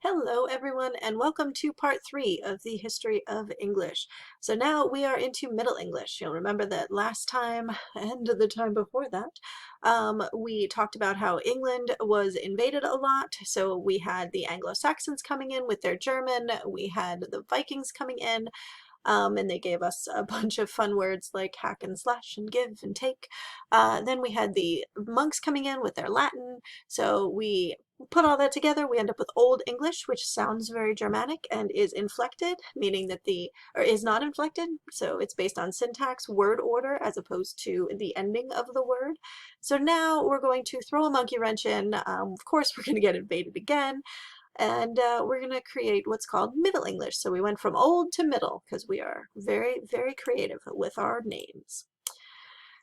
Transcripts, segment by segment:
Hello everyone and welcome to part 3 of the history of English. So now we are into Middle English. You'll remember that last time and the time before that we talked about how England was invaded a lot. So we had the Anglo-Saxons coming in with their German, we had the Vikings coming in, and they gave us a bunch of fun words like hack and slash and give and take. Then we had the monks coming in with their Latin, so we put all that together, we end up with Old English, which sounds very Germanic and is inflected, meaning that or is not inflected, so it's based on syntax, word order, as opposed to the ending of the word. So now we're going to throw a monkey wrench in. Of course, we're going to get invaded again, and we're going to create what's called Middle English. So we went from old to middle because we are very, very creative with our names.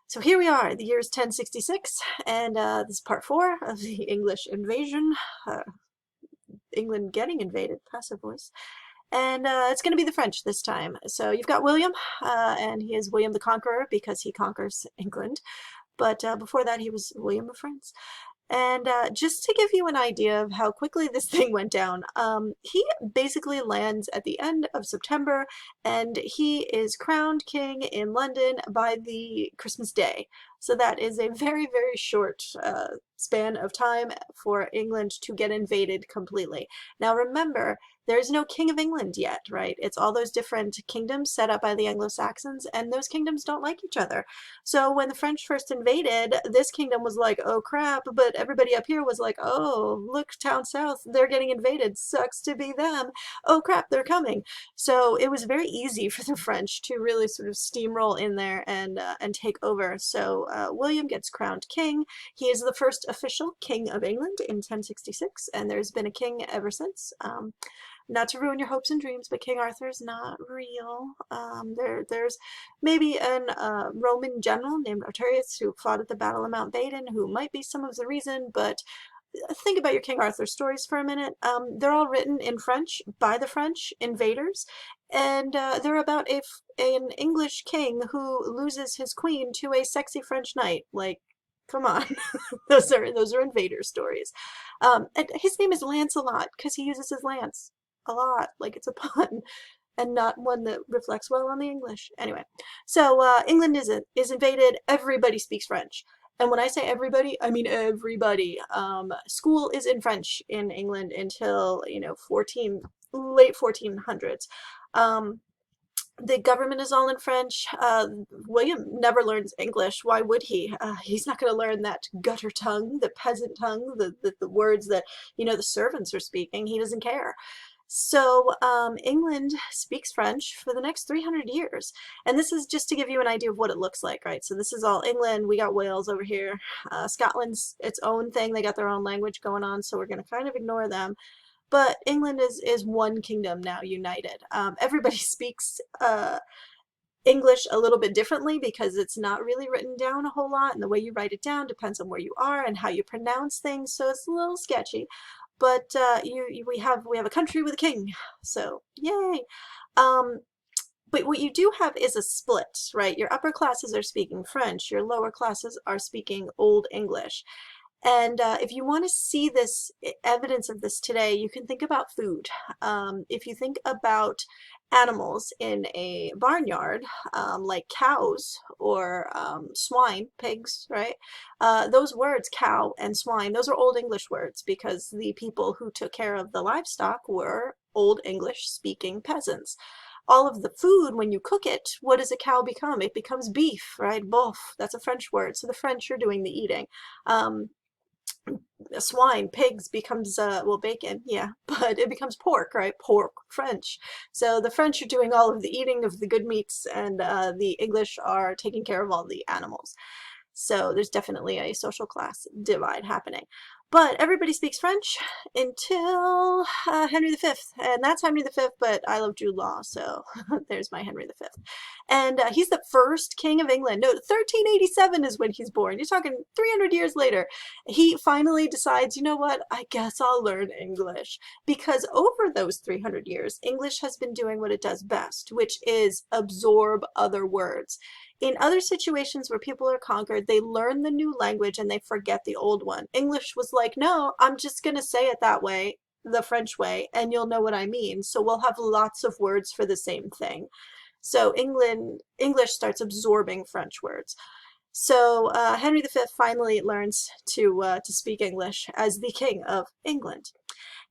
So here we are, the year is 1066, and this is part 4 of the English invasion, England getting invaded, passive voice. And it's going to be the French this time. So you've got William, and he is William the Conqueror because he conquers England. But before that, he was William of France. And just to give you an idea of how quickly this thing went down, he basically lands at the end of September, and he is crowned king in London by the Christmas Day. So that is a very, very short span of time for England to get invaded completely. Now remember, there's no King of England yet, right? It's all those different kingdoms set up by the Anglo-Saxons, and those kingdoms don't like each other. So when the French first invaded, this kingdom was like, oh crap, but everybody up here was like, oh, look, down south, they're getting invaded, sucks to be them. Oh crap, they're coming. So it was very easy for the French to really sort of steamroll in there and take over. So William gets crowned king. He is the first official king of England in 1066, and there's been a king ever since. Not to ruin your hopes and dreams, but King Arthur's not real. There's maybe an Roman general named Arturius who fought at the Battle of Mount Badon, who might be some of the reason, but think about your King Arthur stories for a minute. They're all written in French by the French invaders, and they're about an English king who loses his queen to a sexy French knight. Like, come on, those are invader stories. And his name is Lancelot because he uses his lance a lot, like it's a pun, and not one that reflects well on the English. Anyway, so England is invaded. Everybody speaks French. And when I say everybody, I mean everybody. School is in French in England until, late 1400s. The government is all in French. William never learns English. Why would he? He's not going to learn that gutter tongue, the peasant tongue, the words that, the servants are speaking. He doesn't care. So England speaks French for the next 300 years. And this is just to give you an idea of what it looks like, right? So this is all England. We got Wales over here. Scotland's its own thing. They got their own language going on, so we're going to kind of ignore them. But England is one kingdom now, united. Everybody speaks English a little bit differently because it's not really written down a whole lot, and the way you write it down depends on where you are and how you pronounce things, so it's a little sketchy. But we have a country with a king, so yay. But what you do have is a split, right? Your upper classes are speaking French, your lower classes are speaking Old English. And if you want to see this evidence of this today, you can think about food. If you think about animals in a barnyard, like cows or swine, pigs, right? Those words, cow and swine, those are Old English words because the people who took care of the livestock were Old English speaking peasants. All of the food, when you cook it, what does a cow become? It becomes beef, right? Boeuf, that's a French word. So the French are doing the eating. Swine, pigs becomes, well, bacon, yeah, but it becomes pork, right? Pork, French. So the French are doing all of the eating of the good meats, and the English are taking care of all the animals. So there's definitely a social class divide happening. But everybody speaks French until Henry V, and that's Henry V, but I love Jude Law, so there's my Henry V. And he's the first king of England. No, 1387 is when he's born. You're talking 300 years later. He finally decides, you know what, I guess I'll learn English. Because over those 300 years, English has been doing what it does best, which is absorb other words. In other situations where people are conquered, they learn the new language and they forget the old one. English was like, no, I'm just going to say it that way the French way and you'll know what I mean. So we'll have lots of words for the same thing. So English starts absorbing French words. So Henry V finally learns to speak English as the King of England.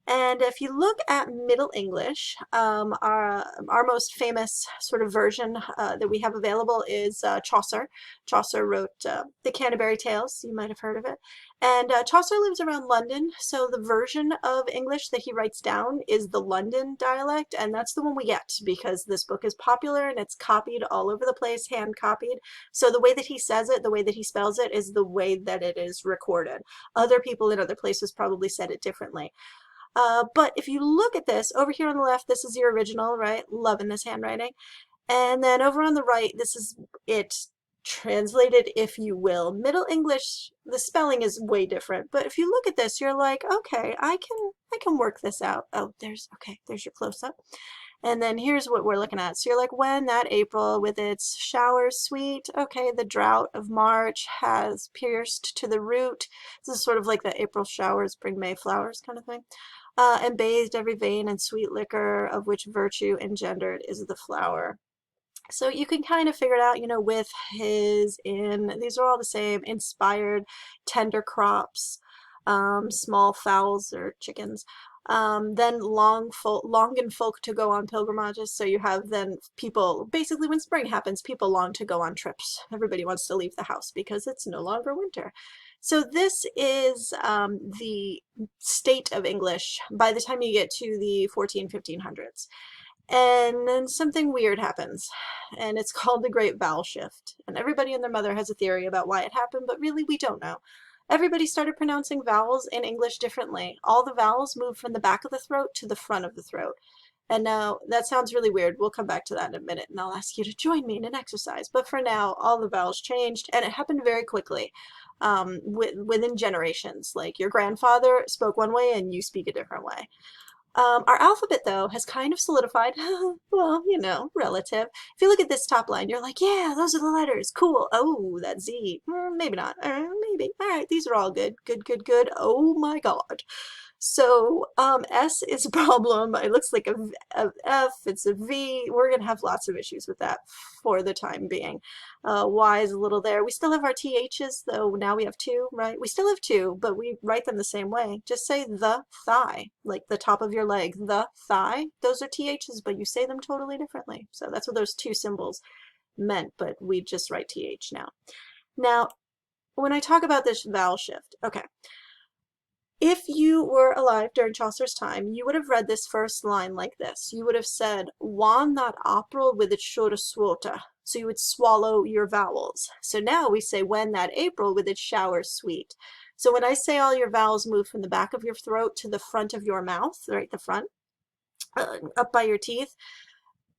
And if you look at Middle English, our most famous sort of version that we have available is Chaucer. Chaucer wrote the Canterbury Tales. You might have heard of it. And Chaucer lives around London, so the version of English that he writes down is the London dialect, and that's the one we get because this book is popular and it's copied all over the place, hand copied. So the way that he says it, the way that he spells it, is the way that it is recorded. Other people in other places probably said it differently. But if you look at this, over here on the left, this is your original, right? Loving this handwriting. And then over on the right, this is it translated, if you will. Middle English, the spelling is way different. But if you look at this, you're like, okay, I can work this out. Oh, there's your close-up. And then here's what we're looking at. So you're like, when that April with its showers sweet, okay, the drought of March has pierced to the root. This is sort of like the April showers bring May flowers kind of thing. And bathed every vein in sweet liquor, of which virtue engendered is the flower. So you can kind of figure it out, you know, with his, in, these are all the same, inspired, tender crops, small fowls or chickens. Then longen folk to go on pilgrimages. So you have then people, basically when spring happens, people long to go on trips. Everybody wants to leave the house because it's no longer winter. So this is the state of English by the time you get to the 1500s. And then something weird happens, and it's called the Great Vowel Shift. And everybody and their mother has a theory about why it happened, but really we don't know. Everybody started pronouncing vowels in English differently. All the vowels moved from the back of the throat to the front of the throat. And now that sounds really weird. We'll come back to that in a minute, and I'll ask you to join me in an exercise. But for now, all the vowels changed, and it happened very quickly, within generations. Like your grandfather spoke one way, and you speak a different way. Our alphabet, though, has kind of solidified. Well, you know, relative. If you look at this top line, you're like, yeah, those are the letters. Cool. Oh, that Z. Maybe not. Maybe. All right, these are all good. Good, good, good. Oh my God. So S is a problem. It looks like a F. It's a V. We're going to have lots of issues with that for the time being. Y is a little there. We still have our THs, though now we have two, right? We still have two, but we write them the same way. Just say the thigh, like the top of your leg. The thigh. Those are THs, but you say them totally differently. So that's what those two symbols meant, but we just write TH now. Now, when I talk about this vowel shift, okay. If you were alive during Chaucer's time, you would have read this first line like this. You would have said, "Wan that April with its shoulder swota." So you would swallow your vowels. So now we say, "When that April with its showers sweet." So when I say all your vowels move from the back of your throat to the front of your mouth, right, the front, up by your teeth,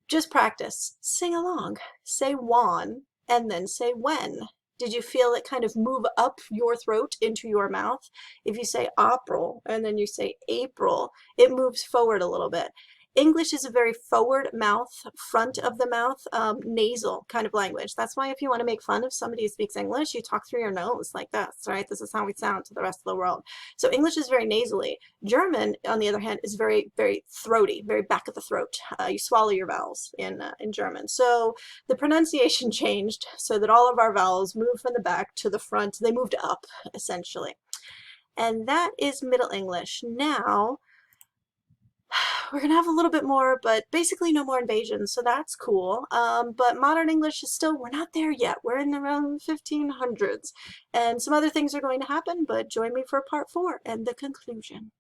just practice. Sing along. Say "wan" and then say "when." Did you feel it kind of move up your throat into your mouth? If you say April and then you say April, it moves forward a little bit. English is a very forward mouth, front of the mouth, nasal kind of language. That's why if you want to make fun of somebody who speaks English, you talk through your nose like this, right? This is how we sound to the rest of the world. So English is very nasally. German, on the other hand, is very, very throaty, very back of the throat. You swallow your vowels in German. So the pronunciation changed so that all of our vowels moved from the back to the front. They moved up, essentially. And that is Middle English. Now, we're going to have a little bit more, but basically no more invasions, so that's cool. But modern English is still, we're not there yet. We're in around 1500s. And some other things are going to happen, but join me for part 4 and the conclusion.